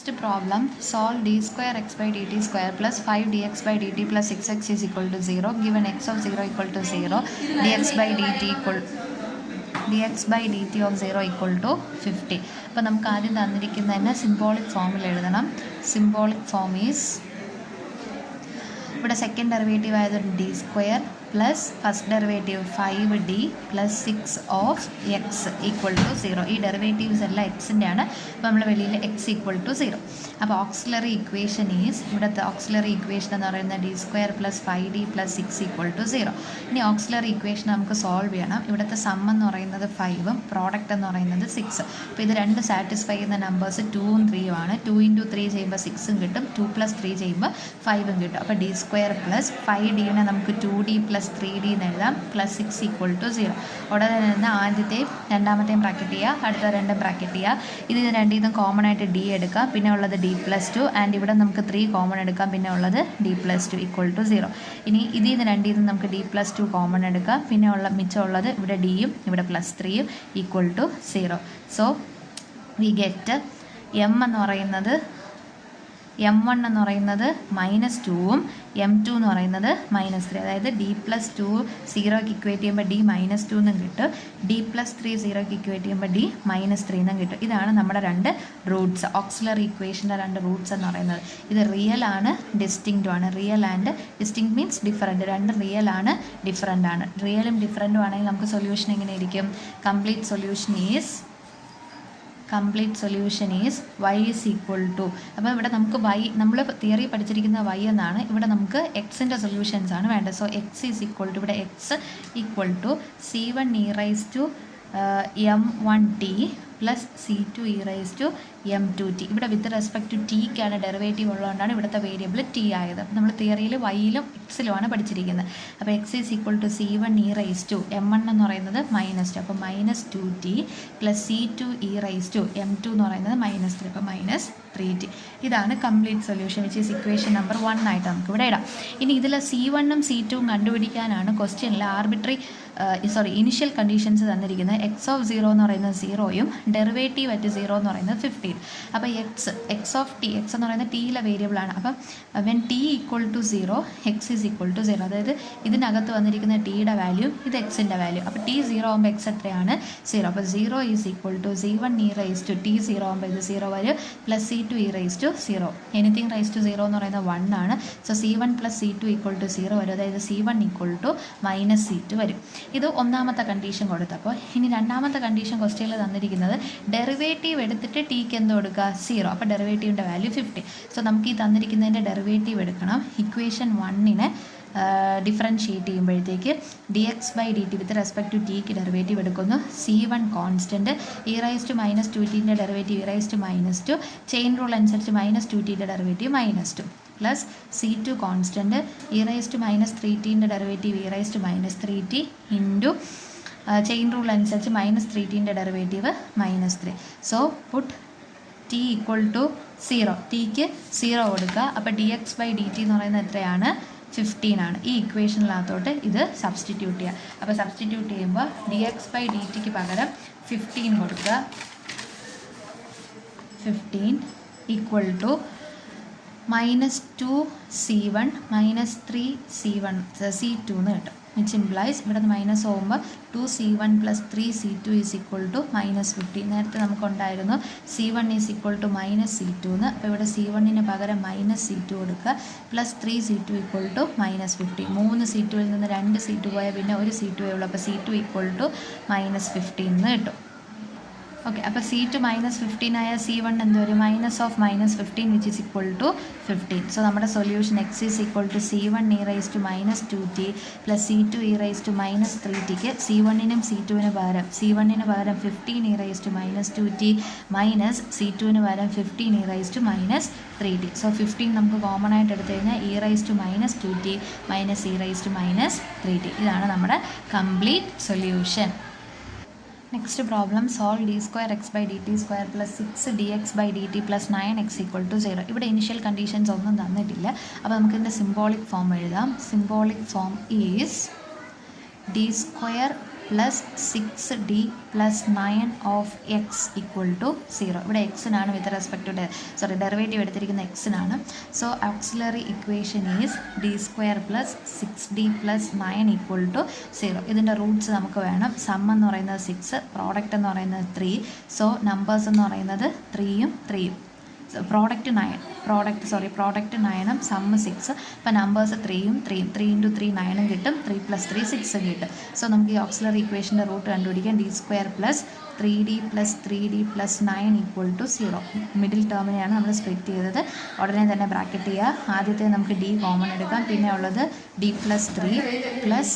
Next problem, solve d square x by dt square plus 5 dx by dt plus 6x is equal to 0. Given x of 0 equal to 0, dx by dt of 0 equal to 50. അപ്പോൾ നമുക്ക് ആദ്യം തന്നിരിക്കുന്നതിന് symbolic ഫോമിൽ എഴുതണം. Symbolic form is, ഇവിടെ second derivative ആയത് D square plus first derivative 5d plus 6 of X equal to 0. ഈ derivatives എല്ലാം എക്സിൻ്റെ ആണ്. അപ്പോൾ നമ്മൾ വെളിയിൽ എക്സ് ഈക്വൽ ടു 0. അപ്പോൾ ഓക്സിലറി ഇക്വേഷൻ ഈസ്, ഇവിടുത്തെ ഓക്സിലറി ഇക്വേഷൻ എന്ന് പറയുന്നത് D square plus 5d plus 6 equal to 0. ഇനി ഓക്സിലറി ഇക്വേഷൻ നമുക്ക് സോൾവ് ചെയ്യണം. ഇവിടുത്തെ സം എന്ന് പറയുന്നത് 5ഉം പ്രോഡക്റ്റ് എന്ന് പറയുന്നത് 6. അപ്പോൾ ഇത് രണ്ട് സാറ്റിസ്ഫൈ ചെയ്യുന്ന നമ്പേഴ്സ് 2ഉം 3ഉം ആണ്. 2 × 3 ചെയ്യുമ്പോൾ 6ഉം കിട്ടും, 2 + 3 ചെയ്യുമ്പോൾ 5ഉം കിട്ടും. അപ്പോൾ ഡി സ്ക്വയർ പ്ലസ് 5d നമുക്ക് 2d പ്ലസ് 3d എന്ന് എഴുതാം, പ്ലസ് 6 ഈക്വൽ ടു 0. ഉടനെ തന്നെ ആദ്യത്തെയും രണ്ടാമത്തെയും ബ്രാക്കറ്റ് ചെയ്യുക, അടുത്ത രണ്ടും ബ്രാക്കറ്റ് ചെയ്യുക. ഇത് രണ്ടിതും കോമൺ ആയിട്ട് d എടുക്കാം, പിന്നെ ഉള്ളത് d + 2, ആൻഡ് ഇവിടെ നമുക്ക് 3 കോമൺ എടുക്കാം, പിന്നെ ഉള്ളത് d + 2 ഈക്വൽ ടു 0. ഇനി ഇതിൽ രണ്ടിതും നമുക്ക് d + 2 കോമൺ എടുക്കാം, പിന്നെ മിച്ചമുള്ളത് ഇവിടെ ഡിയും ഇവിടെ +3യും equal to 0. So we get m എന്ന് പറയുന്നത് m1 എന്ന് പറയുന്നത് -2ഉം m2 എന്ന് പറയുന്നത് -3. അതായത് d + 2 0ക്ക് ഇക്വേറ്റ് ചെയ്യുമ്പോൾ d -2 എന്നും കിട്ടും, d + 3 0ക്ക് ഇക്വേറ്റ് ചെയ്യുമ്പോൾ d -3 എന്നും കിട്ടും. ഇതാണ് നമ്മുടെ രണ്ട് റൂട്ട്സ്, ഓക്സിലറി ഇക്വേഷൻ്റെ രണ്ട് റൂട്ട്സ് എന്ന് പറയുന്നത്. ഇത് റിയൽ ആണ്, ഡിസ്റ്റിങ്ക്റ്റും ആണ്. Real and distinct means different. രണ്ട് റിയൽ ആണ്, ഡിഫറൻ്റ് ആണ്. റിയലും ഡിഫറൻറ്റും ആണെങ്കിൽ നമുക്ക് സൊല്യൂഷൻ എങ്ങനെയായിരിക്കും? Complete solution is y is equal to, അപ്പോൾ ഇവിടെ നമുക്ക് y, നമ്മൾ തിയറി പഠിച്ചിരിക്കുന്ന y എന്നാണ്, ഇവിടെ നമുക്ക് എക്സിൻ്റെ സൊല്യൂഷൻസ് ആണ് വേണ്ടത്. So x is equal to, ഇവിടെ x equal to c1 e raise to m1t plus c2 e raise to m2t. ഇവിടെ വിത്ത് റെസ്പെക്ട് ടു ടിക്കാണ് ഡെറിവേറ്റീവ് ഉള്ളതുകൊണ്ടാണ് ഇവിടുത്തെ വേരിയബിൾ ടി ആയത്. അപ്പോൾ നമ്മൾ തിയറിയിൽ വൈയിലും എക്സിലുമാണ് പഠിച്ചിരിക്കുന്നത്. അപ്പോൾ X is equal to c1 e raise to m1 എന്ന് പറയുന്നത് -2, അപ്പോൾ -2t plus c2 e raise to m2 എന്ന് പറയുന്നത് -3, അപ്പോൾ -3t. ഇതാണ് complete solution, which is equation number 1 ആയിട്ട് നമുക്ക് ഇവിടെ ഇടാം. ഇനി ഇതിൽ c1ഉം c2ഉം കണ്ടുപിടിക്കാനാണ് ക്വസ്റ്റ്യനിൽ ഇനിഷ്യൽ കണ്ടീഷൻസ് തന്നിരിക്കുന്നത്. എക്സ് ഓഫ് 0 എന്ന് പറയുന്നത് 0യും ഡെറിവേറ്റീവ് അറ്റ് 0 എന്ന് പറയുന്നത് 15. അപ്പോൾ എക്സ് ഓഫ് ടി, എക്സ് എന്ന് പറയുന്നത് ടിയിലെ വേരിയബിളാണ്. അപ്പം when T equal to 0 X is equal to 0. അതായത് ഇതിനകത്ത് വന്നിരിക്കുന്ന ടിയുടെ വാല്യൂ, ഇത് എക്സിൻ്റെ വാല്യൂ. അപ്പോൾ ടി 0 ആകുമ്പോൾ എക്സ് എത്രയാണ്? 0. അപ്പോൾ 0 is equal to c1 e raise to T 0 ആകുമ്പോൾ ഇത് 0 വരും, plus c2 e raise to 0. Anything raise to 0 എന്ന് പറയുന്നത് 1 ആണ്. So c1 plus c2 equal to 0 വരും. അതായത് c1 ഈക്വൽ ടു -c2 വരും. ഇത് ഒന്നാമത്തെ കണ്ടീഷൻ കൊടുത്തപ്പോൾ. ഇനി രണ്ടാമത്തെ കണ്ടീഷൻ ക്വസ്റ്റ്യനിൽ തന്നിരിക്കുന്നത് ഡെറിവേറ്റീവ് എടുത്തിട്ട് ടിക്ക് എന്ത് കൊടുക്കുക? 0. അപ്പോൾ ഡെറിവേറ്റീവിൻ്റെ വാല്യൂ 50. സോ നമുക്ക് ഈ തന്നിരിക്കുന്നതിൻ്റെ ഡെറിവേറ്റീവ് എടുക്കണം. ഇക്വേഷൻ 1നെ ഡിഫറൻഷിയേറ്റ് ചെയ്യുമ്പോഴത്തേക്ക് dx/dt വിത്ത് റെസ്പെക്ട് ടു ടിക്ക് ഡെറിവേറ്റീവ് എടുക്കുന്നു. c1 constant, e raise to -2tൻ്റെ derivative e raise to -2, chain rule അനുസരിച്ച് -2tൻ്റെ derivative -2, plus c2 constant, e raise to -3tൻ്റെ derivative e raise to -3t into chain rule അനുസരിച്ച് -3tൻ്റെ derivative -3. So put t equal to 0, ടിക്ക് 0 കൊടുക്കുക. അപ്പോൾ dx/dt എന്ന് പറയുന്നത് എത്രയാണ്? 15 ആണ്. ഈ ഇക്വേഷനിനകത്തോട്ട് ഇത് സബ്സ്റ്റിറ്റ്യൂട്ട് ചെയ്യുക. അപ്പോൾ സബ്സ്റ്റിറ്റ്യൂട്ട് ചെയ്യുമ്പോൾ dx/dtക്ക് പകരം 15 കൊടുക്കുക. 15 equal to -2c1 -3c1 c2 എന്ന് കിട്ടും. വിച്ച് ഇംപ്ലൈസ് ഇവിടെ നിന്ന് മൈനസ് പോകുമ്പോൾ 2c1 plus 3c2 is equal to -15. നേരത്തെ നമുക്കുണ്ടായിരുന്നു c1 is equal to -c2 എന്ന്. അപ്പോൾ ഇവിടെ c1ന് പകരം -c2 കൊടുക്കുക, പ്ലസ് 3c2 ഈക്വൽ ടു -15. 3 c2ൽ നിന്ന് 2 c2 പോയാൽ പിന്നെ 1 c2 ഉള്ളൂ. അപ്പോൾ c2 ഈക്വൽ ടു -15 എന്ന് കിട്ടും. ഓക്കെ, അപ്പോൾ c2 -15 ആയ c1 എന്ത് വരും? -15 which is equal to 15. So നമ്മുടെ solution x is equal to c1 e raise to -2t plus c2 e raise to -3tക്ക് c1നും c2ന് പകരം 15 e raise to -2t minus c2ന് പകരം 15 e raise to -3t. So 15 നമുക്ക് കോമൺ ആയിട്ട് എടുത്തു കഴിഞ്ഞാൽ e raise to -2t minus e raise to -3t. ഇതാണ് നമ്മുടെ complete solution. Next problem, solve d square x by dt square plus 6 dx by dt plus 9x equal to 0. ഇവിടെ initial conditions ഒന്നും തന്നിട്ടില്ല. അപ്പോൾ നമുക്ക് ഇതിൻ്റെ സിംബോളിക് ഫോം എഴുതാം. Symbolic form is d square plus 6d plus 9 of X equal to 0. ഇവിടെ എക്സിനാണ് with respect to derivative എടുത്തിരിക്കുന്ന എക്സിനാണ്. So auxiliary equation is d² plus 6d plus 9 equal to 0. ഇതിൻ്റെ റൂട്ട്സ് നമുക്ക് വേണം. സം എന്ന് പറയുന്നത് 6, പ്രോഡക്റ്റ് എന്ന് പറയുന്നത് 3. സോ നമ്പേഴ്സ് എന്ന് പറയുന്നത് 3ഉം 3ഉം. Product 9ഉം sum 6. അപ്പോൾ നമ്പേഴ്സ് 3ഉം 3ഉം 3 × 3 9ഉം കിട്ടും. 3 + 3 6 കിട്ടും. സോ നമുക്ക് ഈ ഓക്സിലറി ഇക്വേഷൻ്റെ റൂട്ട് കണ്ടുപിടിക്കാം. d² plus 3d plus 3d plus 9 equal to 0. Middle ടേമിനെയാണ് നമ്മൾ സ്പ്ലിറ്റ് ചെയ്തത്. ഉടനെ തന്നെ ബ്രാക്കറ്റ് ചെയ്യുക. ആദ്യത്തെ നമുക്ക് d കോമൺ എടുക്കാം. പിന്നെ ഉള്ളത് d പ്ലസ് 3 പ്ലസ്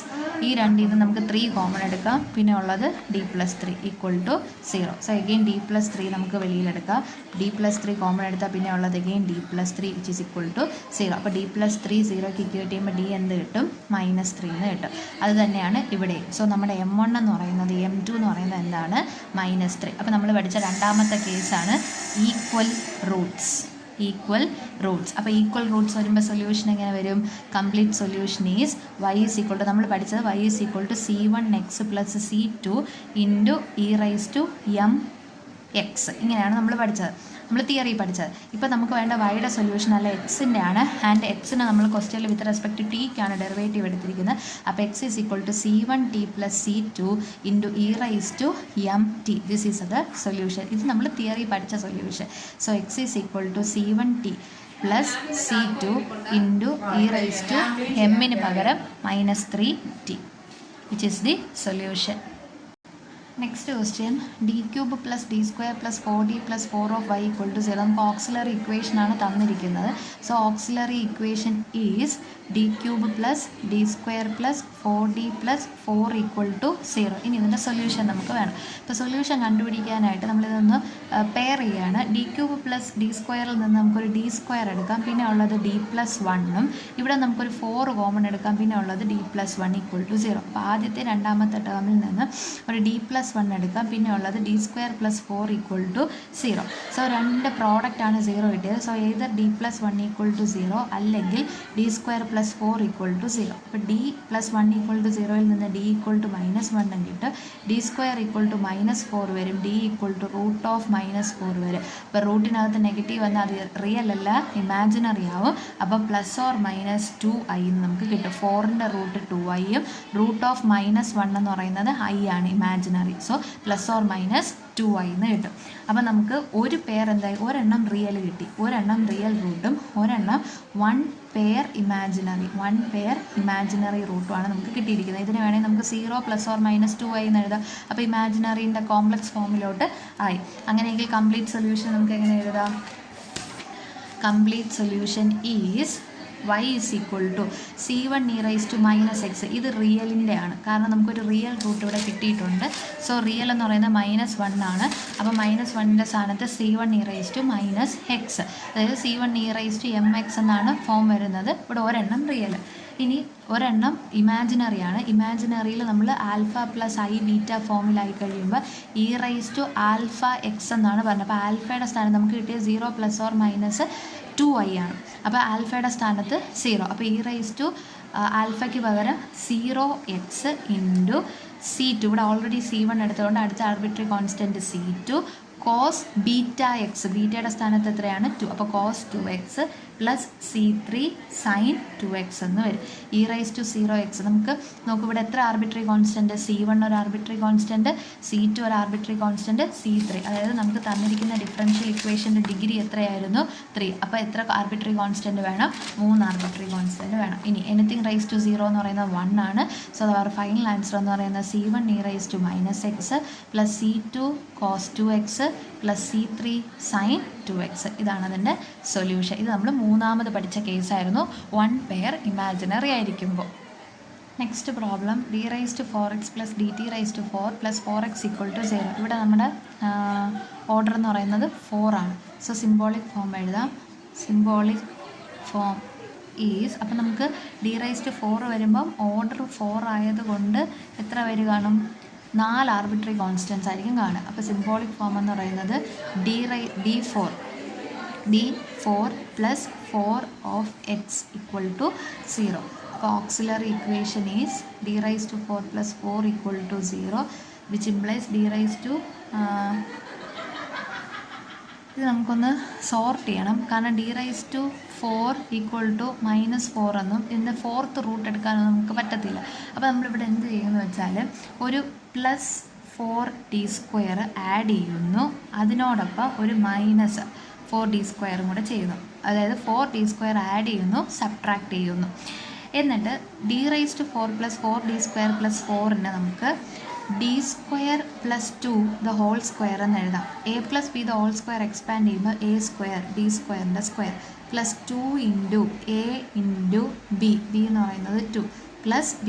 ഈ രണ്ടിൽ നിന്ന് നമുക്ക് 3 കോമൺ എടുക്കാം. പിന്നെ ഉള്ളത് d plus 3 equal to 0. So again d plus 3 നമുക്ക് വെളിയിലെടുക്കാം. d പ്ലസ് 3 കോമൺ എടുത്താൽ പിന്നെ ഉള്ളത് എഗെയിൻ d plus 3 which is equal to 0. അപ്പോൾ d പ്ലസ് 3 0ക്ക് കിട്ടിയുമ്പോൾ d എന്ത് കിട്ടും? -3 എന്ന് കിട്ടും. അത് തന്നെയാണ് ഇവിടെ. സോ നമ്മുടെ m1 എന്ന് പറയുന്നത് m2 എന്ന് പറയുന്നത് എന്താണ്? -3. അപ്പോൾ നമ്മൾ പഠിച്ച രണ്ടാമത്തെ കേസാണ് ഈക്വൽ റൂട്ട്സ്. അപ്പോൾ ഈക്വൽ റൂട്ട്സ് വരുമ്പോൾ സൊല്യൂഷൻ എങ്ങനെ വരും? Complete solution is y is equal to, നമ്മൾ പഠിച്ചത് y is equal to c1x plus c2 into e⁻m(x). ഇങ്ങനെയാണ് നമ്മൾ പഠിച്ചത്, നമ്മൾ തിയറി പഠിച്ചത്. ഇപ്പോൾ നമുക്ക് വേണ്ട വൈയുടെ സൊല്യൂഷൻ അല്ല എക്സിൻ്റെ ആണ്. ആൻഡ് എക്സിന് നമ്മൾ ക്വസ്റ്റ്യനിൽ വിത്ത് റെസ്പെക്ട് ടു ടിക്കാണ് ഡെറിവേറ്റീവ് എടുത്തിരിക്കുന്നത്. അപ്പോൾ x is equal to c1t plus c2 into e⁻m(t). This is the solution. ഇത് നമ്മൾ തിയറി പഠിച്ച solution. So x is equal to c1t plus c2 into e⁻m പകരം -3t, which is the solution. Next question, d³ plus d² plus 4d plus 4 of y equal to 0. നമുക്ക് auxiliary ഇക്വേഷനാണ് തന്നിരിക്കുന്നത്. So auxiliary equation is d³ plus d² plus 4d plus 4 equal to 0. ഇനി ഇതിൻ്റെ solution നമുക്ക് വേണം. ഇപ്പോൾ solution കണ്ടുപിടിക്കാനായിട്ട് നമ്മളിതൊന്ന് പെയർ ചെയ്യുകയാണ്. d³ പ്ലസ് d²ൽ നിന്ന് നമുക്കൊരു d² എടുക്കാം. പിന്നെ ഉള്ളത് d പ്ലസ് 1ഉം ഇവിടെ നമുക്കൊരു 4 കോമൺ എടുക്കാം. പിന്നെ ഉള്ളത് d പ്ലസ് 1 ഈക്വൽ ടു 0. അപ്പോൾ ആദ്യത്തെ രണ്ടാമത്തെ ടേമിൽ നിന്ന് ഒരു d പ്ലസ് 1 എടുക്കാം. പിന്നെ ഉള്ളത് d² plus 4 equal to 0. So രണ്ട് പ്രോഡക്റ്റാണ് 0 കിട്ടിയത്. So either d plus 1 equal to 0 അല്ലെങ്കിൽ d² പ്ലസ് 4 ഈക്വൽ ടു 0. അപ്പോൾ d പ്ലസ് 1 ഈക്വൽ ടു 0യിൽ നിന്ന് d ഈക്വൽ ടു -1 കിട്ടും. d² ഈക്വൽ ടു -4 വരും. d ഈക്വൽ ടു √−4 വരും. അപ്പോൾ റൂട്ടിനകത്ത് നെഗറ്റീവ് വന്നാൽ അത് റിയൽ അല്ല, ഇമാജിനറി ആവും. അപ്പോൾ +or-2i നമുക്ക് കിട്ടും. 4ൻ്റെ റൂട്ട് 2iയും √−1 എന്ന് പറയുന്നത് i ആണ്, ഇമാജിനറി. സോ +or-2i എന്ന് കിട്ടും. അപ്പോൾ നമുക്ക് ഒരു പെയർ എന്തായി? ഒരെണ്ണം റിയൽ കിട്ടി, ഒരെണ്ണം റിയൽ റൂട്ടും ഒരെണ്ണം വൺ പെയർ ഇമാജിനറി റൂട്ടുമാണ് നമുക്ക് കിട്ടിയിരിക്കുന്നത്. ഇതിന് വേണമെങ്കിൽ നമുക്ക് 0 +or-2i എന്ന് എഴുതാം. അപ്പോൾ ഇമാജിനറിൻ്റെ കോംപ്ലക്സ് ഫോമിലോട്ട് ആയി. അങ്ങനെയെങ്കിൽ കംപ്ലീറ്റ് സൊല്യൂഷൻ നമുക്ക് എങ്ങനെ എഴുതാം? Complete solution is y is equal to c1e⁻x. ഇത് റിയലിൻ്റെ ആണ്, കാരണം നമുക്കൊരു റിയൽ റൂട്ട് ഇവിടെ കിട്ടിയിട്ടുണ്ട്. സോ റിയൽ എന്ന് പറയുന്നത് -1 ആണ്. അപ്പോൾ -1ൻ്റെ സ്ഥാനത്ത് c1e⁻x, അതായത് c1e⁻mx എന്നാണ് ഫോം വരുന്നത്. ഇവിടെ ഒരെണ്ണം റിയൽ. ഇനി ഒരെണ്ണം ഇമാജിനറി ആണ്. ഇമാജിനറിയിൽ നമ്മൾ ആൽഫ പ്ലസ് ഐ ബീറ്റ ഫോമിലായി കഴിയുമ്പോൾ e⁻α(x) എന്നാണ് പറഞ്ഞത്. അപ്പോൾ ആൽഫയുടെ സ്ഥാനത്ത് നമുക്ക് കിട്ടിയ 0 +or-2i ആണ്. അപ്പോൾ ആൽഫയുടെ സ്ഥാനത്ത് 0. അപ്പോൾ ആൽഫയ്ക്ക് പകരം 0x ഇൻറ്റു c2. ഇവിടെ ഓൾറെഡി c1 എടുത്തുകൊണ്ട് അടുത്ത arbitrary constant c2 cos βx. ബീറ്റയുടെ സ്ഥാനത്ത് എത്രയാണ്? 2. അപ്പോൾ cos 2x plus c3 sign 2x എന്ന് വരും. e⁻0x നമുക്ക് നോക്കൂ, ഇവിടെ എത്ര ആർബിട്രറി കോൺസ്റ്റൻറ്റ്? c1 ഒരു ആർബിട്രറി കോൺസ്റ്റൻറ്റ്, c2 ഒരു ആർബിട്രറി കോൺസ്റ്റൻറ്റ്, c3. അതായത് നമുക്ക് തന്നിരിക്കുന്ന ഡിഫറൻഷ്യൽ ഇക്വേഷൻ്റെ ഡിഗ്രി എത്രയായിരുന്നു? 3. അപ്പോൾ എത്ര ആർബിട്രറി കോൺസ്റ്റൻറ്റ് വേണം? 3 ആർബിട്രറി കോൺസ്റ്റൻറ്റ് വേണം. ഇനി anything⁻0 എന്ന് പറയുന്നത് 1 ആണ്. സോ അവർ ഫൈനൽ ആൻസർ എന്ന് പറയുന്നത് c1e⁻x plus c2 cos 2x plus c3 sin 2x. ഇതാണ് അതിൻ്റെ സൊല്യൂഷൻ. ഇത് നമ്മൾ മൂന്നാമത് പഠിച്ച കേസായിരുന്നു, വൺ പെയർ ഇമാജിനറി ആയിരിക്കുമ്പോൾ. Next problem, d⁻4x plus dt⁻4 plus 4x equal to 0. ഇവിടെ നമ്മുടെ ഓർഡർ എന്ന് പറയുന്നത് 4 ആണ്. സോ സിംബോളിക് ഫോം എഴുതാം. സിംബോളിക് ഫോം ഈസ്, അപ്പം നമുക്ക് d⁻4 വരുമ്പം ഓർഡർ 4 ആയതുകൊണ്ട് എത്ര പേര് കാണും? 4 ആർബിട്രറി കോൺസ്റ്റൻസ് ആയിരിക്കും കാണുക. അപ്പോൾ സിംബോളിക് ഫോം എന്ന് പറയുന്നത് d4 plus 4 of x equal to 0. അപ്പോൾ auxiliary equation is d raised to 4 plus 4 equal to 0, which implies d raised to ഇത് നമുക്കൊന്ന് സോർട്ട് ചെയ്യണം. കാരണം d raised to 4 equal to -4 എന്നും ഇതിൻ്റെ ഫോർത്ത് റൂട്ട് എടുക്കാനൊന്നും നമുക്ക് പറ്റത്തില്ല. അപ്പോൾ നമ്മളിവിടെ എന്ത് ചെയ്യുമെന്ന് വെച്ചാൽ ഒരു +4d² ആഡ് ചെയ്യുന്നു, അതിനോടൊപ്പം ഒരു -4d² കൂടെ ചെയ്യുന്നു. അതായത് 4d² ആഡ് ചെയ്യുന്നു, സബ്ട്രാക്ട് ചെയ്യുന്നു. എന്നിട്ട് d raised to 4 plus 4d² plus 4നെ നമുക്ക് d² plus 2 the whole square എന്ന് എഴുതാം. a plus b the whole square expand ചെയ്യുമ്പോൾ a² d²ൻ്റെ square plus 2 into a into b എന്ന് പറയുന്നത് 2 പ്ലസ് b²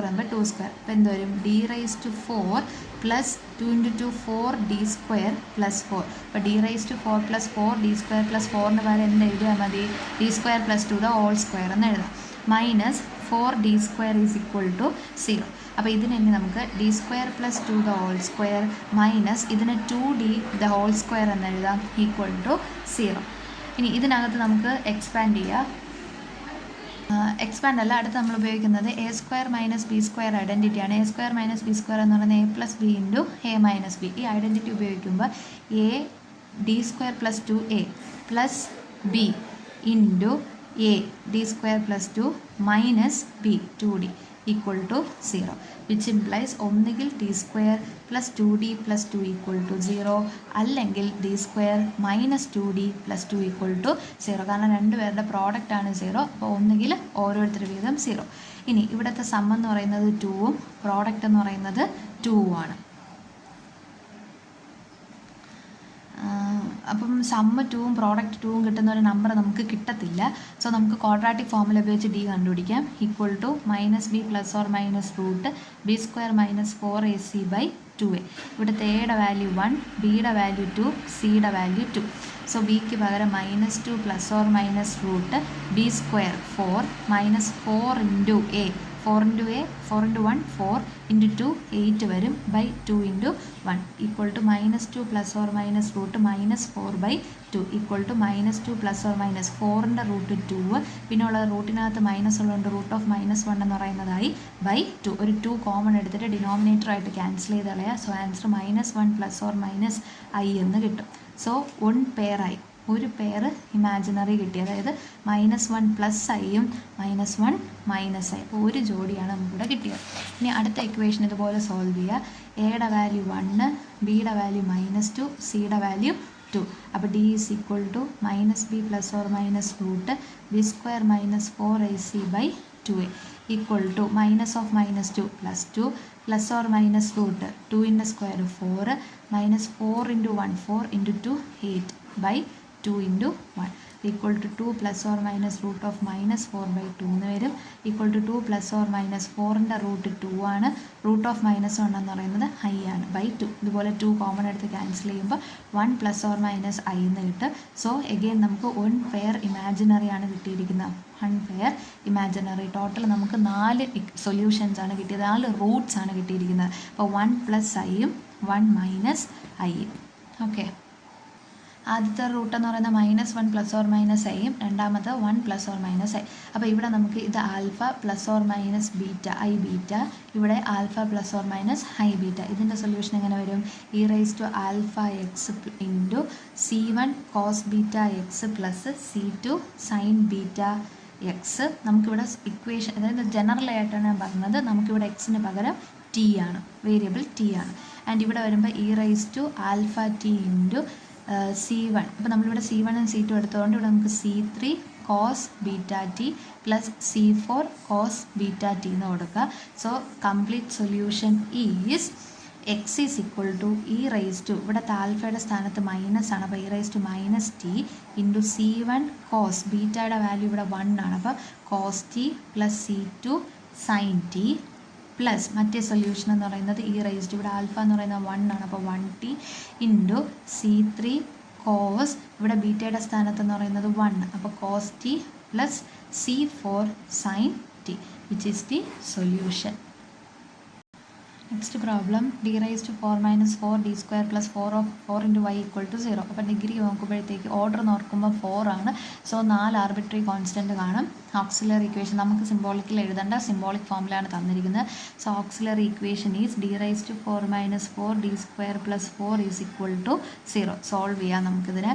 ആകുമ്പോൾ 2². അപ്പോൾ എന്ത് വരും? d raised to 4 plus 2 into 2 4d² plus 4. അപ്പോൾ d raised to 4 plus 4d² plus 4ന് പകരം എന്ത് എഴുതിയാൽ മതി? d² plus 2 the whole square എന്ന് എഴുതാം. -4d² is equal to 0. അപ്പോൾ ഇതിനെ നമുക്ക് d² plus 2 the whole square minus ഇതിന് 2d the whole square എന്ന് എഴുതാം ഈക്വൽ ടു 0. ഇനി ഇതിനകത്ത് നമുക്ക് എക്സ്പാൻഡ് ചെയ്യാം. എക്സ്പാൻഡ് അല്ല, അടുത്ത് നമ്മൾ ഉപയോഗിക്കുന്നത് a² minus b² ഐഡൻറ്റിറ്റിയാണ്. a² minus b² എന്ന് പറയുന്നത് a plus b into a minus b. ഈ ഐഡൻറ്റിറ്റി ഉപയോഗിക്കുമ്പോൾ a d² plus 2a plus b into a d² plus 2 minus b 2d equal to 0, which implies ഒന്നുകിൽ d² plus 2d plus 2 equal to 0, അല്ലെങ്കിൽ d² minus 2d plus 2 equal to 0. കാരണം രണ്ടുപേരുടെ product ആണ് 0. അപ്പോൾ ഒന്നുകിൽ ഓരോരുത്തർ വീതം 0. ഇനി ഇവിടുത്തെ സം എന്ന് പറയുന്നത് 2ഉം പ്രോഡക്റ്റ് എന്ന് പറയുന്നത് 2ഉം ആണ്. അപ്പം സമ്മ് 2ഉം പ്രോഡക്റ്റ് 2ഉം കിട്ടുന്ന ഒരു നമ്പർ നമുക്ക് കിട്ടത്തില്ല. സോ നമുക്ക് ക്വാഡ്രാറ്റിക് ഫോർമുല ഉപയോഗിച്ച് d കണ്ടുപിടിക്കാം. Equal to -b plus or minus root b² minus 4ac/2a. ഇവിടുത്തെ എയുടെ വാല്യൂ 1, ബിയുടെ വാല്യൂ 2, സിയുടെ വാല്യൂ 2. സോ ബിക്ക് പകരം -2 plus or minus root b² 4 minus 4 into a 4 into a 4 into 1 4 into 2 8 വരും by 2 into 1 equal to -2 plus or minus root -4/2 equal to -2 plus or minus 4ൻ്റെ root 2, പിന്നെ ഉള്ളത് റൂട്ടിനകത്ത് മൈനസ് ഉള്ളതുകൊണ്ട് √(-1) എന്ന് പറയുന്നതായി ബൈ 2. ഒരു 2 കോമൺ എടുത്തിട്ട് ഡിനോമിനേറ്ററായിട്ട് ക്യാൻസൽ ചെയ്ത് കളയുക. So answer -1 plus or minus i എന്ന് കിട്ടും. സോ 1 പെയറായി, ഒരു പെയർ ഇമാജിനറി കിട്ടി. അതായത് -1 പ്ലസ് ഐയും -1 മൈനസ് ഐ. അപ്പോൾ ഒരു ജോഡിയാണ് നമുക്കിവിടെ കിട്ടിയത്. ഇനി അടുത്ത ഇക്വേഷൻ ഇതുപോലെ സോൾവ് ചെയ്യുക. എയുടെ വാല്യൂ 1, ബിയുടെ വാല്യൂ -2, സിയുടെ വാല്യൂ 2. അപ്പോൾ d is equal to -b plus or minus root b² minus 4ac/2a equal to -(-2) plus 2 plus or minus root 2ൻ്റെ square 4 minus 4 into 1 4 into 2 8/2 into 1 equal to 2 plus or minus √(-4/2) എന്ന് വരും. Equal to 2 plus or minus 4ൻ്റെ root 2 ആണ്. √(-1) എന്ന് പറയുന്നത് i ആണ് by 2. ഇതുപോലെ 2 common എടുത്ത് ക്യാൻസൽ ചെയ്യുമ്പോൾ 1 പ്ലസ് ഓർ മൈനസ് i എന്ന് കിട്ടും. സോ എഗെയിൻ നമുക്ക് 1 പെയർ ഇമാജിനറി ആണ് കിട്ടിയിരിക്കുന്നത്. 1 പെയർ ഇമാജിനറി. ടോട്ടൽ നമുക്ക് 4 സൊല്യൂഷൻസ് ആണ് കിട്ടിയത്, 4 റൂട്ട്സ് ആണ് കിട്ടിയിരിക്കുന്നത്. അപ്പോൾ 1 പ്ലസ് ഐയും 1 മൈനസ് ഐയും. ഓക്കെ, ആദ്യത്തെ റൂട്ട് എന്ന് പറയുന്നത് -1 പ്ലസ് ഓർ മൈനസ് ഐയും, രണ്ടാമത്തെ 1 പ്ലസ് ഓർ മൈനസ് ഐ. അപ്പോൾ ഇവിടെ നമുക്ക് ഇത് alpha plus or minus beta i beta, ഇവിടെ alpha plus or minus i beta. ഇതിൻ്റെ സൊല്യൂഷൻ എങ്ങനെ വരും? e⁻⁴x into c1 cos beta x plus c2 sine beta x. നമുക്കിവിടെ ഇക്വേഷൻ, അതായത് ജനറൽ ആയിട്ടാണ് ഞാൻ പറഞ്ഞത്, നമുക്കിവിടെ എക്സിന് പകരം ടി ആണ്, വേരിയബിൾ ടി ആണ്. ആൻഡ് ഇവിടെ വരുമ്പോൾ e⁻⁴t ഇൻറ്റു c1. അപ്പോൾ നമ്മളിവിടെ c1 ഉം c2 എടുത്തുകൊണ്ട് ഇവിടെ നമുക്ക് c3 cos beta t plus c4 cos beta t എന്ന് കൊടുക്കുക. So complete solution is x is equal to e⁻, ഇവിടുത്തെ ആൽഫയുടെ സ്ഥാനത്ത് മൈനസ് ആണ്, അപ്പോൾ e⁻⁻t into c1 cos ബീറ്റയുടെ value ഇവിടെ 1 ആണ്, അപ്പോൾ cos t plus c2 sine t plus മറ്റേ സൊല്യൂഷൻ എന്ന് പറയുന്നത് e⁻, ഇവിടെ ആൽഫ എന്ന് പറയുന്നത് 1 ആണ്, അപ്പോൾ 1t ഇൻറ്റു c3 കോസ്, ഇവിടെ ബീറ്റയുടെ സ്ഥാനത്ത് എന്ന് പറയുന്നത് 1, അപ്പോൾ cos t plus c4 sine t, which is the solution. Next problem d⁻⁴ - 4d² plus 4 into y equal to 0. അപ്പോൾ ഡിഗ്രി നോക്കുമ്പോഴത്തേക്ക് ഓർഡർ നോക്കുമ്പോൾ 4 ആണ്. സോ 4 ആർബിട്രറി കോൺസ്റ്റൻറ്റ് കാണും. ഓക്സിലറി ഇക്വേഷൻ നമുക്ക് സിംബോളിക്കിൽ എഴുതേണ്ട സിംബോളിക് ഫോമിലാണ് തന്നിരിക്കുന്നത്. So auxiliary equation is d raised to 4 - 4 d square plus 4 is equal to 0. Solve ചെയ്യാം നമുക്കിതിനെ.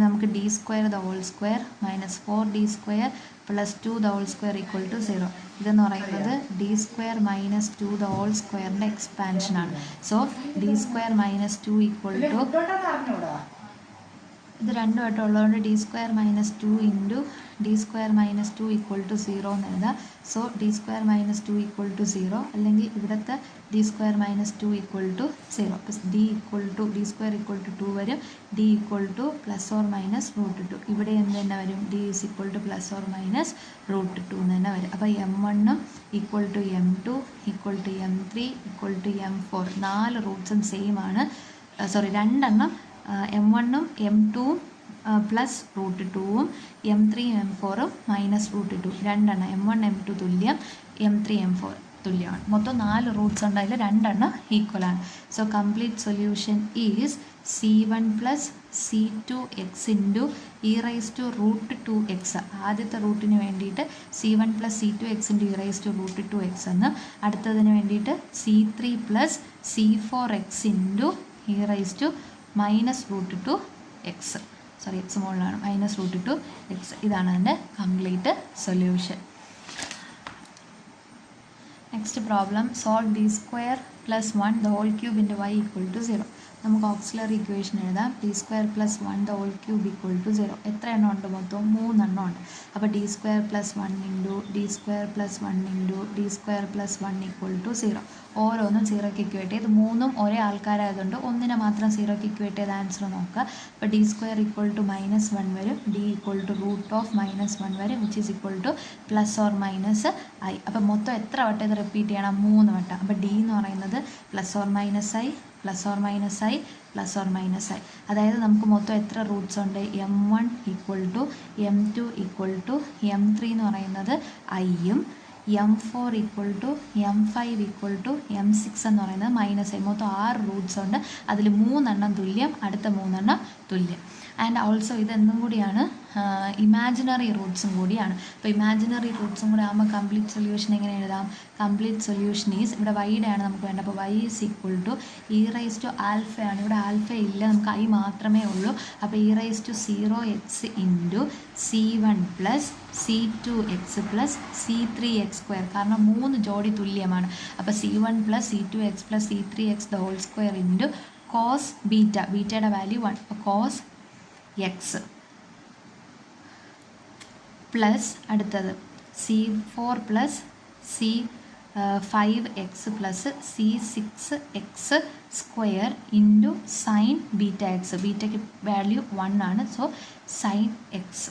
നമുക്ക് d square the whole square minus 4d square plus 2 the whole square equal to 0. ഇതെന്ന് പറയുന്നത് d square minus 2 the whole squareൻ്റെ എക്സ്പാൻഷനാണ്. So d square minus 2 equal to ഇത് രണ്ടുമായിട്ട് ഉള്ളതുകൊണ്ട് d square minus 2 into d square minus 2 equal to 0 എന്ന് എഴുതാം. So d square minus 2 equal to 0 അല്ലെങ്കിൽ ഇവിടുത്തെ d square minus 2 equal to 0. അപ്പോൾ d square equal to 2 വരും. d equal to plus or minus root 2. ഇവിടെ എന്ത് തന്നെ വരും? d is equal to plus or minus root 2 എന്ന് തന്നെ വരും. അപ്പോൾ m1 equal to m2 equal to m3 equal to m4 4 റൂട്ട്സും സെയിം ആണ്. രണ്ടെണ്ണം m1ഉം m2ഉം പ്ലസ് റൂട്ട് 2ഉം m3 m4ഉം മൈനസ് റൂട്ട് 2. രണ്ടെണ്ണം m1 m2 തുല്യം m3 m4 തുല്യമാണ്. മൊത്തം 4 റൂട്ട്സ് ഉണ്ട്, അതിൽ രണ്ടെണ്ണം ഈക്വലാണ്. So complete solution is c1 plus c2x into e raise to root 2x. ആദ്യത്തെ റൂട്ടിന് വേണ്ടിയിട്ട് c1 plus c2x into e raise to root 2x എന്ന്, അടുത്തതിന് വേണ്ടിയിട്ട് c3 plus c4x into e raise to minus root 2x. X മുകളിലാണ്, minus root 2x. ഇതാണ് അതിൻ്റെ complete solution. Next problem solve d square plus 1 the whole cube into y equal to 0. നമുക്ക് auxiliary equation എഴുതാം. d square plus 1 the whole cube equal to 0. എത്ര എണ്ണം ഉണ്ട്? മൊത്തം 3 എണ്ണം ഉണ്ട്. അപ്പോൾ d square plus 1 into d square plus 1 into d square plus 1 equal to 0. ഓരോന്നും 0ക്ക് ഇക്വേറ്റ് ചെയ്ത്, മൂന്നും ഒരേ ആൾക്കാരായതുകൊണ്ട് ഒന്നിനെ മാത്രം 0ക്ക് ഇക്വേറ്റ് ചെയ്ത് ആൻസർ നോക്കുക. അപ്പോൾ d സ്ക്വയർ ഈക്വൽ ടു -1 വരും, d equal to root of -1 വരും, which is equal to plus or minus i. അപ്പോൾ മൊത്തം എത്ര വട്ടം ഇത് റിപ്പീറ്റ് ചെയ്യണം? 3 വട്ടം. അപ്പോൾ d എന്ന് പറയുന്നത് plus or minus i plus or minus i plus or minus i. അതായത് നമുക്ക് മൊത്തം എത്ര റൂട്ട്സ് ഉണ്ട്? m1 equal to m2 equal to m3 എന്ന് പറയുന്നത് iയും m4 equal to m5 equal to m6 എന്ന് പറയുന്നത് മൈനസ് i. മൊത്തം 6 റൂട്ട്സ് ഉണ്ട്, അതിൽ 3 എണ്ണം തുല്യം, അടുത്ത 3 എണ്ണം തുല്യം. ആൻഡ് ഓൾസോ ഇതെന്തും കൂടിയാണ്, ഇമാജിനറി റൂട്ട്സും കൂടിയാണ്. അപ്പോൾ ഇമാജിനറി റൂട്ട്സും കൂടെ ആകുമ്പോൾ കംപ്ലീറ്റ് സൊല്യൂഷൻ എങ്ങനെ എഴുതാം? കംപ്ലീറ്റ് സൊല്യൂഷൻ ഈസ്, ഇവിടെ വൈയുടെ ആണ് നമുക്ക് വേണ്ടത്. അപ്പോൾ y is equal to e raise to ആൽഫയാണ്. ഇവിടെ ആൽഫ ഇല്ല, നമുക്ക് i മാത്രമേ ഉള്ളൂ. അപ്പോൾ e raise to 0x into c1 plus c2x plus c3x². കാരണം 3 ജോഡി തുല്യമാണ്. അപ്പോൾ c1 plus c2x plus c3x the whole square into cos beta, ബീറ്റയുടെ വാല്യൂ 1, അപ്പോൾ കോസ് x പ്ലസ് അടുത്തത് c4 plus c5x plus c6x² into sine beta x. ബീറ്റയ്ക്ക് value 1 ആണ്. So sine x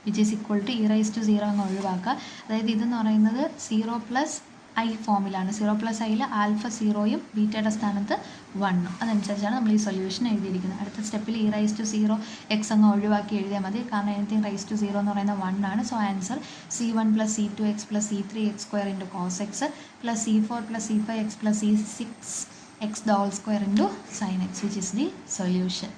which is equal to e raise to 0 അങ്ങ് ഒഴിവാക്കുക. അതായത് ഇതെന്ന് പറയുന്നത് 0 പ്ലസ് i ഫോമിലാണ്. 0 പ്ലസ് ഐയിൽ ആൽഫ 0യും ബീറ്റയുടെ സ്ഥാനത്ത് 1ഉം. അതനുസരിച്ചാണ് നമ്മൾ ഈ സൊല്യൂഷൻ എഴുതിയിരിക്കുന്നത്. അടുത്ത സ്റ്റെപ്പിൽ e റൈസ് ടു 0x അങ്ങ് ഒഴിവാക്കി എഴുതിയാൽ മതി. കാരണം എനിത്തിങ് റൈസ് ടു 0 എന്ന് പറയുന്നത് 1 ആണ്. So answer c1 plus c2x plus c3x² into cos x plus c4 plus c5x plus c6x the whole square into sine x, which is the solution.